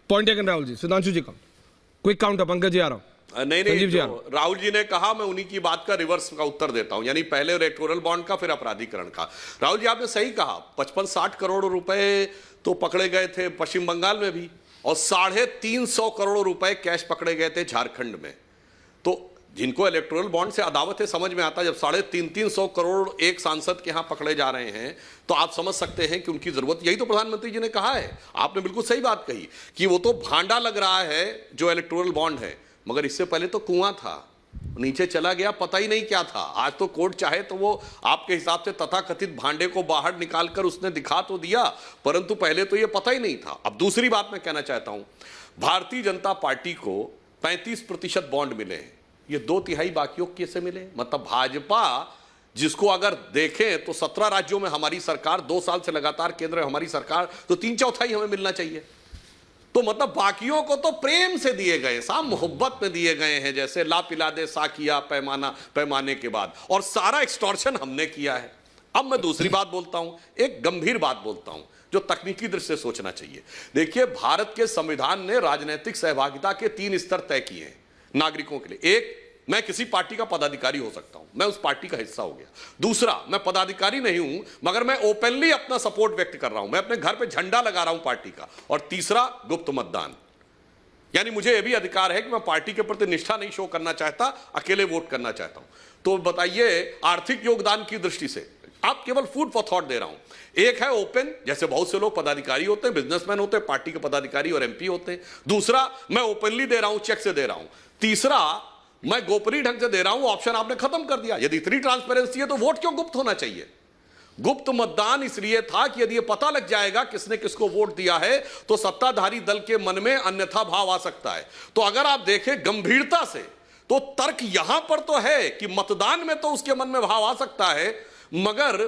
Point taken Rahul ji. Sudhanshu जी का quick counter, Pankaj ji आ रहा हूं। नहीं, जो राहुल जी ने कहा मैं उन्हीं की बात का रिवर्स का उत्तर देता हूं, यानी पहले इलेक्टोरल बॉन्ड का फिर अपराधीकरण का। राहुल जी आपने सही कहा, 55-60 करोड़ रुपए तो पकड़े गए थे पश्चिम बंगाल में भी, और 350 करोड़ रुपए कैश पकड़े गए थे झारखंड में। तो जिनको इलेक्टोरल बॉन्ड से अदावत है समझ में आता है, जब 350 करोड़ एक सांसद के यहां पकड़े जा रहे हैं तो आप समझ सकते हैं कि उनकी जरूरत, यही तो प्रधानमंत्री जी ने कहा है, आपने बिल्कुल सही बात कही कि वो तो भांडा लग रहा है जो इलेक्टोरल बॉन्ड है, मगर इससे पहले तो कुआं था, नीचे चला गया, पता ही नहीं क्या था। आज तो कोर्ट चाहे तो वो आपके हिसाब से तथाकथित भांडे को बाहर निकालकर उसने दिखा तो दिया, परंतु पहले तो ये पता ही नहीं था। अब दूसरी बात मैं कहना चाहता हूं, भारतीय जनता पार्टी को 35% बॉन्ड मिले हैं, ये 2/3 बाकियों कैसे मिले? मतलब भाजपा जिसको अगर देखें तो 17 राज्यों में हमारी सरकार, 2 साल से लगातार केंद्र में हमारी सरकार, तो 3/4 हमें मिलना चाहिए। तो मतलब बाकियों को तो प्रेम से दिए गए, साहब मोहब्बत में दिए गए हैं, जैसे ला पिला दे साकिया पैमाने के बाद, और सारा एक्सटॉर्शन हमने किया है। अब मैं दूसरी बात बोलता हूं, एक गंभीर बात बोलता हूं जो तकनीकी दृष्टि से सोचना चाहिए। देखिए, भारत के संविधान ने राजनीतिक सहभागिता के 3 स्तर तय किए हैं नागरिकों के लिए। एक, मैं किसी पार्टी का पदाधिकारी हो सकता हूं, मैं उस पार्टी का हिस्सा हो गया। दूसरा, मैं पदाधिकारी नहीं हूं मगर मैं ओपनली अपना सपोर्ट व्यक्त कर रहा हूं, मैं अपने घर पे झंडा लगा रहा हूं पार्टी का। और तीसरा, गुप्त मतदान, यानी मुझे यह भी अधिकार है कि मैं पार्टी के प्रति निष्ठा नहीं शो करना चाहता, अकेले वोट करना चाहता हूं। तो बताइए, आर्थिक योगदान की दृष्टि से आप केवल फूड फॉर थॉट दे रहा हूं। एक है ओपन, जैसे बहुत से लोग पदाधिकारी होते हैं, बिजनेसमैन होते हैं, पार्टी के पदाधिकारी और एमपी होते हैं। दूसरा, मैं ओपनली दे रहा हूं, चेक से दे रहा हूं। तीसरा, मैं गोपनीय ढंग से दे रहा हूं, ऑप्शन आपने खत्म कर दिया। यदि इतनी ट्रांसपेरेंसी है तो वोट क्यों गुप्त होना चाहिए? गुप्त मतदान इसलिए था कि यदि ये पता लग जाएगा किसने किसको वोट दिया है तो सत्ताधारी दल के मन में अन्यथा भाव आ सकता है। तो अगर आप देखें गंभीरता से, तो तर्क यहां पर तो है कि मतदान में तो उसके मन में भाव आ सकता है, मगर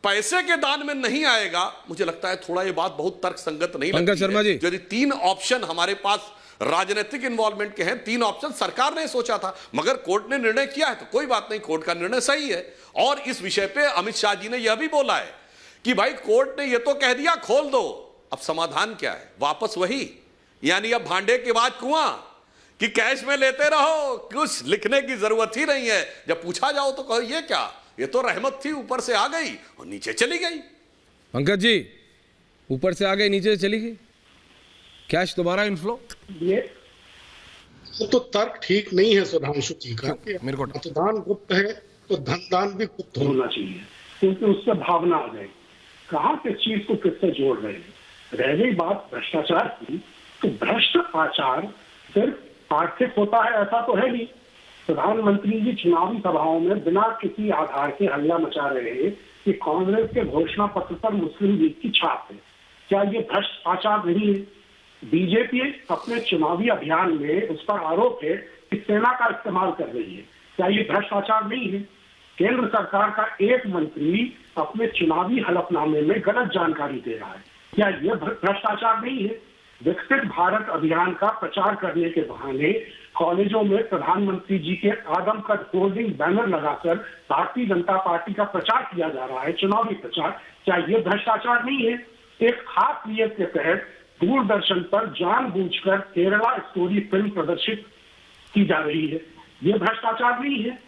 पैसे के दान में नहीं आएगा। मुझे लगता है थोड़ा ये बात बहुत तर्क संगत नहीं लगती है। शर्मा जी, यदि 3 ऑप्शन हमारे पास राजनीतिक इन्वॉल्वमेंट के हैं, 3 ऑप्शन सरकार ने सोचा था, मगर कोर्ट ने निर्णय किया है तो कोई बात नहीं, कोर्ट का निर्णय सही है। और इस विषय पे अमित शाह जी ने यह भी बोला है कि भाई कोर्ट ने यह तो कह दिया खोल दो, अब समाधान क्या है? वापस वही, यानी अब भांडे के बाद कुआं, कि कैश में लेते रहो, कुछ लिखने की जरूरत ही नहीं है। जब पूछा जाओ तो कहो ये क्या, ये तो रहमत थी, ऊपर से आ गई और नीचे चली गई। पंकज जी, ऊपर से आ गई नीचे से चली गई, कैश दोबारा इनफ्लो, ये तो तर्क ठीक नहीं है सुधांशु जी का। मेरे को मतदान गुप्त है तो धनदान भी गुप्त होना चाहिए, क्योंकि उससे भावना आ जाए। कहाँ किस चीज को किससे जोड़ रहे हैं? रह गई बात भ्रष्टाचार की, तो भ्रष्ट आचार सिर्फ आर्थिक होता है ऐसा तो है नहीं। प्रधानमंत्री जी चुनावी सभाओं में बिना किसी आधार के हल्ला मचा रहे हैं कि कांग्रेस के घोषणा पत्र पर मुस्लिम लीग की छाप है। क्या ये भ्रष्ट आचार नहीं है? बीजेपी अपने चुनावी अभियान में उस पर आरोप है कि सेना का इस्तेमाल कर रही है। क्या ये भ्रष्टाचार नहीं है? केंद्र सरकार का एक मंत्री अपने चुनावी हलफनामे में गलत जानकारी दे रहा है। क्या यह भ्रष्टाचार नहीं है? विकसित भारत अभियान का प्रचार करने के बहाने कॉलेजों में प्रधानमंत्री जी के आदमकद होर्डिंग बैनर लगाकर भारतीय जनता पार्टी का प्रचार किया जा रहा है, चुनावी प्रचार। क्या यह भ्रष्टाचार नहीं है? एक खास नियत के तहत दूरदर्शन पर जानबूझकर केरला स्टोरी फिल्म प्रदर्शित की जा रही है, यह भ्रष्टाचार नहीं है?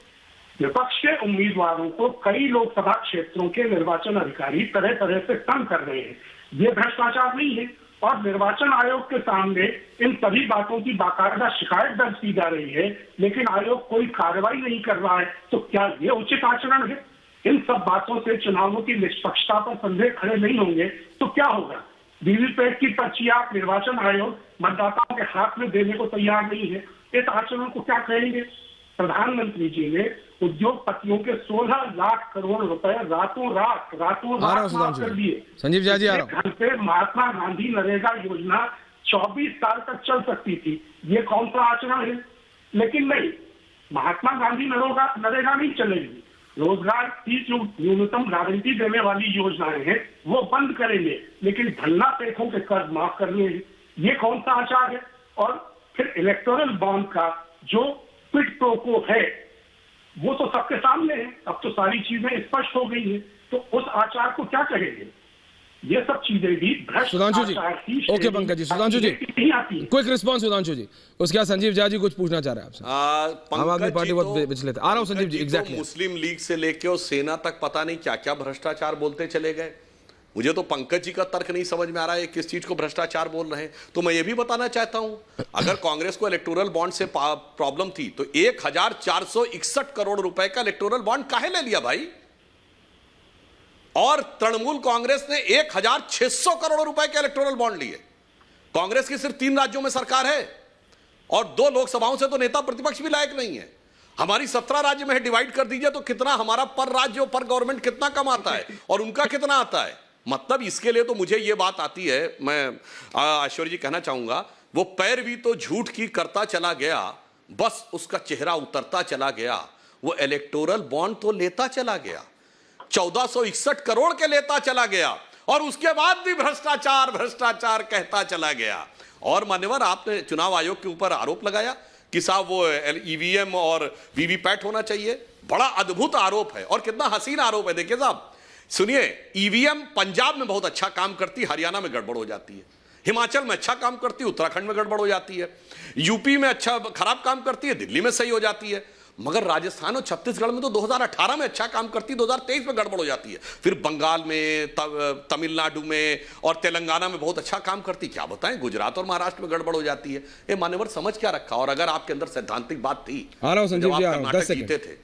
विपक्ष के उम्मीदवारों को कई लोकसभा क्षेत्रों के निर्वाचन अधिकारी तरह तरह से तंग कर रहे हैं, यह भ्रष्टाचार नहीं है? और निर्वाचन आयोग के सामने इन सभी बातों की बाकायदा शिकायत दर्ज की जा रही है, लेकिन आयोग कोई कार्रवाई नहीं कर रहा है, तो क्या यह उचित आचरण है? इन सब बातों से चुनावों की निष्पक्षता पर संदेह खड़े नहीं होंगे तो क्या होगा? वीवीपैट की पर्चियां निर्वाचन आयोग मतदाताओं के हाथ में देने को तैयार नहीं है, इस आचरण को क्या कहेंगे? प्रधानमंत्री जी ने उद्योगपतियों के 16 लाख करोड़ रुपए रातों रात माफ कर दिए। संजीव जी आ रहा हूं। घर पे महात्मा गांधी नरेगा योजना 24 साल तक चल सकती थी, ये कौन सा आचरण है? लेकिन नहीं, महात्मा गांधी नरेगा नहीं चलेगी। रोजगार की जो न्यूनतम गारंटी देने वाली योजनाएं हैं वो बंद करेंगे, लेकिन धन्ना पेठों के कर्ज माफ करने हैं, ये कौन सा आचार है? और फिर इलेक्टोरल बॉन्ड का जो क्विड प्रो को है वो तो सबके सामने है, अब तो सारी चीजें स्पष्ट हो गई है, तो उस आचार को क्या कहेंगे? ये सब चीजें भी सुधांशु जी, भ्रष्टाचार की ओके श्रेणी पंकज जी, सुधांशु जी, नहीं आती है। क्विक रिस्पॉन्स सुधांशु जी। उसके बाद संजीव झा जी कुछ पूछना चाह रहे हैं आपसे। आम आदमी पार्टी बहुत विचलित है। आ रहा हूं संजीव जी, एग्जैक्टली। मुस्लिम लीग से लेके और सेना तक पता नहीं क्या क्या भ्रष्टाचार बोलते चले गए। मुझे तो पंकज जी का तर्क नहीं समझ में आ रहा है किस चीज को भ्रष्टाचार बोल रहे हैं। तो मैं ये भी बताना चाहता हूं, अगर कांग्रेस को इलेक्टोरल बॉन्ड से प्रॉब्लम थी तो 1461 करोड़ रुपए का इलेक्टोरल बॉन्ड काहे ले लिया भाई? और तृणमूल कांग्रेस ने 1600 करोड़ रुपए के इलेक्टोरल बॉन्ड लिए। कांग्रेस की सिर्फ 3 राज्यों में सरकार है और 2 लोकसभाओं से तो नेता प्रतिपक्ष भी लायक नहीं है। हमारी 17 राज्य में डिवाइड कर दीजिए तो कितना हमारा पर राज्य और पर गवर्नमेंट कितना कम आता है और उनका कितना आता है। मतलब इसके लिए तो मुझे यह बात आती है, मैं ऐश्वर्य जी कहना चाहूंगा, वो पैर भी तो झूठ की करता चला गया, बस उसका चेहरा उतरता चला गया। वो इलेक्टोरल बॉन्ड तो लेता चला गया, 1461 करोड़ के लेता चला गया और उसके बाद भी भ्रष्टाचार भ्रष्टाचार कहता चला गया। और मान्यवर, आपने चुनाव आयोग के ऊपर आरोप लगाया कि साहब वो ईवीएम और वीवीपैट होना चाहिए। बड़ा अद्भुत आरोप है और कितना हसीन आरोप है। देखिए साहब, सुनिए, ईवीएम पंजाब में बहुत अच्छा काम करती, हरियाणा में गड़बड़ हो जाती है। हिमाचल में अच्छा काम करती है, उत्तराखंड में गड़बड़ हो जाती है। यूपी में अच्छा खराब काम करती है, दिल्ली में सही हो जाती है। मगर राजस्थान और छत्तीसगढ़ में तो 2018 में अच्छा काम करती, 2023 में गड़बड़ हो जाती है। फिर बंगाल में, तमिलनाडु में और तेलंगाना में बहुत अच्छा काम करती। क्या बताएं, गुजरात और महाराष्ट्र में गड़बड़ हो जाती है। ये मान्यवर समझ क्या रखा? और अगर आपके अंदर सैद्धांतिक बात थी, संजीव जी, कर्नाटक जीते थे,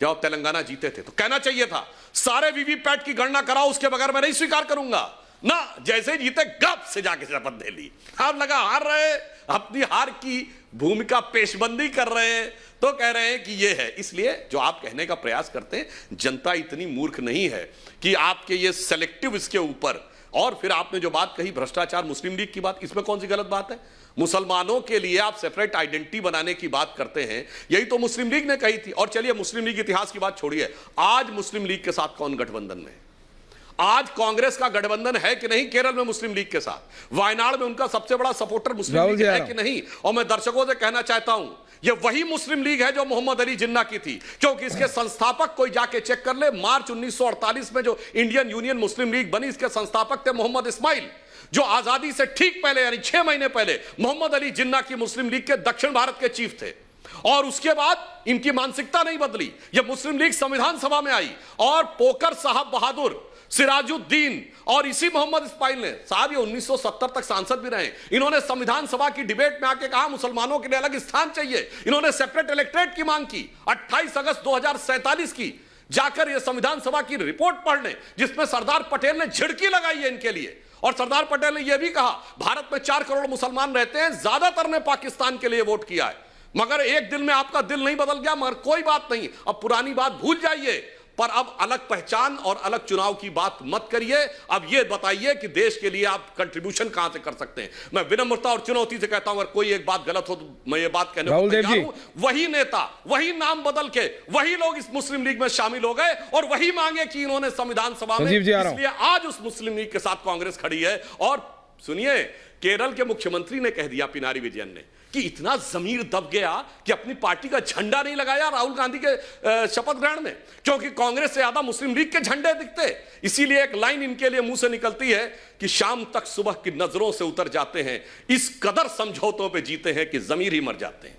जब आप तेलंगाना जीते थे, तो कहना चाहिए था सारे वीवीपैट की गणना कराओ, उसके बगैर मैं नहीं स्वीकार करूंगा ना। जैसे जीते गप से जाके शपथ दे ली। आप लगा हार रहे, अपनी हार की भूमिका पेशबंदी कर रहे हैं तो कह रहे हैं कि ये है। इसलिए जो आप कहने का प्रयास करते हैं, जनता इतनी मूर्ख नहीं है कि आपके ये सेलेक्टिव इसके ऊपर। और फिर आपने जो बात कही भ्रष्टाचार, मुस्लिम लीग की बात, इसमें कौन सी गलत बात है? मुसलमानों के लिए आप सेपरेट आइडेंटिटी बनाने की बात करते हैं, यही तो मुस्लिम लीग ने कही थी। और चलिए मुस्लिम लीग इतिहास की बात छोड़िए, आज मुस्लिम लीग के साथ कौन गठबंधन में है? आज कांग्रेस का गठबंधन है कि नहीं केरल में मुस्लिम लीग के साथ? वायनाड में उनका सबसे बड़ा सपोर्टर मुस्लिम लीग है कि नहीं? और मैं दर्शकों से कहना चाहता हूं, यह वही मुस्लिम लीग है जो मोहम्मद अली जिन्ना की थी, क्योंकि इसके संस्थापक कोई जाके चेक कर ले, मार्च 1948 में जो इंडियन यूनियन मुस्लिम लीग बनी, इसके संस्थापक थे मोहम्मद इस्माइल, जो आजादी से ठीक पहले यानी 6 महीने पहले मोहम्मद अली जिन्ना की मुस्लिम लीग के दक्षिण भारत के चीफ थे। और उसके बाद इनकी मानसिकता नहीं बदली। यह मुस्लिम लीग संविधान सभा में आई और पोकर साहब बहादुर, सिराजुद्दीन और इसी मोहम्मद इस्माइल ने, साहब ये 1970 तक सांसद भी रहे, इन्होंने संविधान सभा की डिबेट में आके कहा मुसलमानों के लिए अलग स्थान चाहिए। इन्होंने सेपरेट इलेक्टोरेट की मांग की। 28 अगस्त 2047 की जाकर ये संविधान सभा की रिपोर्ट पढ़ लें, जिसमें सरदार पटेल ने झिड़की लगाई है इनके लिए। और सरदार पटेल ने यह भी कहा भारत में 4 करोड़ मुसलमान रहते हैं, ज्यादातर ने पाकिस्तान के लिए वोट किया है। मगर एक दिन में आपका दिल नहीं बदल गया, मगर कोई बात नहीं, अब पुरानी बात भूल जाइए, पर अब अलग पहचान और अलग चुनाव की बात मत करिए। अब ये बताइए कि देश के लिए आप कंट्रीब्यूशन कहां से कर सकते हैं। मैं विनम्रता और चुनौती से कहता हूं, अगर कोई एक बात गलत हो तो मैं ये बात कहने को तैयार हूं। वही नेता, वही नाम बदल के वही लोग इस मुस्लिम लीग में शामिल हो गए और वही मांगे कि इन्होंने संविधान सभा में, इसलिए आज उस मुस्लिम लीग के साथ कांग्रेस खड़ी है। और सुनिए, केरल के मुख्यमंत्री ने कह दिया, पिनारी विजयन ने, कि इतना जमीर दब गया कि अपनी पार्टी का झंडा नहीं लगाया राहुल गांधी के शपथ ग्रहण में, क्योंकि कांग्रेस से ज्यादा मुस्लिम लीग के झंडे दिखते। इसीलिए एक लाइन इनके लिए मुंह से निकलती है कि शाम तक सुबह की नजरों से उतर जाते हैं, इस कदर समझौतों पे जीते हैं कि जमीर ही मर जाते हैं।